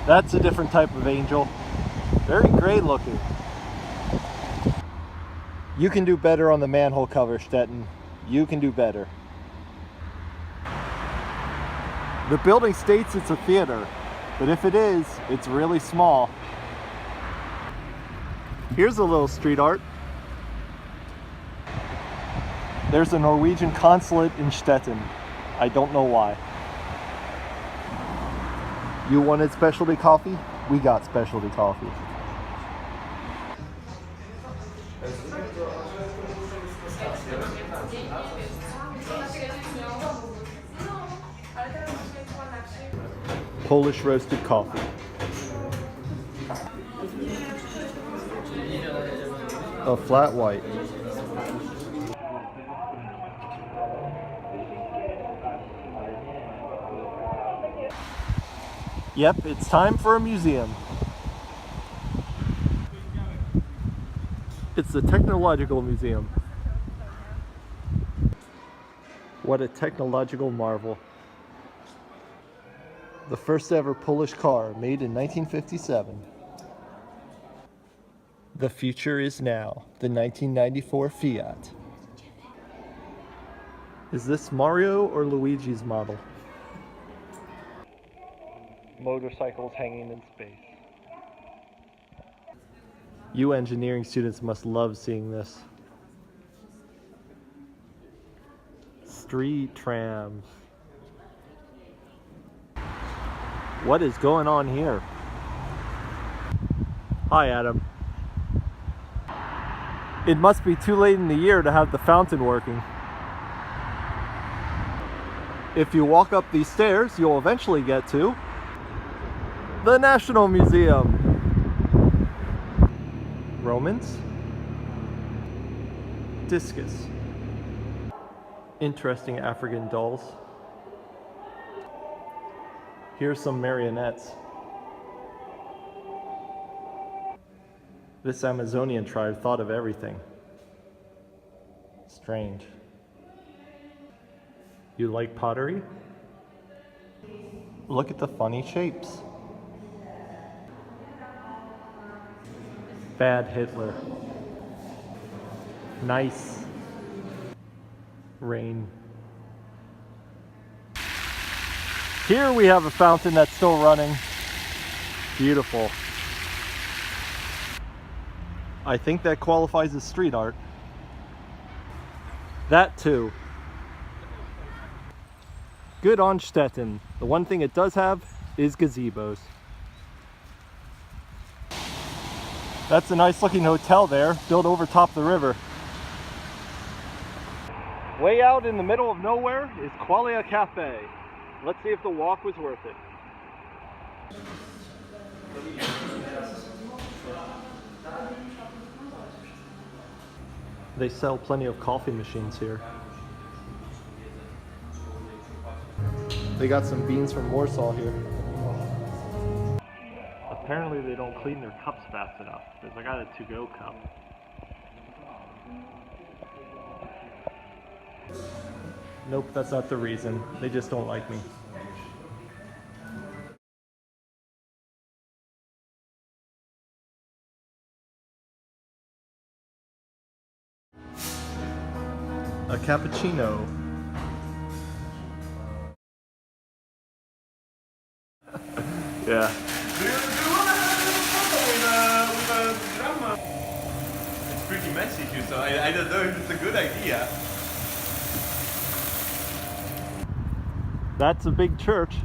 That's a different type of angel. Very gray looking. You can do better on the manhole cover, Szczecin. You can do better. The building states it's a theater, but if it is, it's really small. Here's a little street art. There's a Norwegian consulate in Szczecin. I don't know why. You wanted specialty coffee? We got specialty coffee. Polish roasted coffee. A flat white. Yep, it's time for a museum. It's the Technological Museum. What a technological marvel. The first ever Polish car, made in 1957. The future is now, the 1994 Fiat. Is this Mario or Luigi's model? Motorcycles hanging in space. You engineering students must love seeing this. Street trams. What is going on here? Hi, Adam. It must be too late in the year to have the fountain working. If you walk up these stairs, you'll eventually get to the National Museum. Romans. Discus. Interesting African dolls. Here's some marionettes. This Amazonian tribe thought of everything. Strange. You like pottery? Look at the funny shapes. Bad Hitler. Nice. Rain. Here we have a fountain that's still running. Beautiful. I think that qualifies as street art. That too. Good on Szczecin. The one thing it does have is gazebos. That's a nice looking hotel there, built over top the river. Way out in the middle of nowhere is Qualia Cafe. Let's see if the walk was worth it. They sell plenty of coffee machines here. They got some beans from Warsaw here. Apparently they don't clean their cups fast enough, because I got a to-go cup. Nope, that's not the reason. They just don't like me. A cappuccino. Yeah. It's pretty messy here, so I don't know if it's a good idea. That's a big church.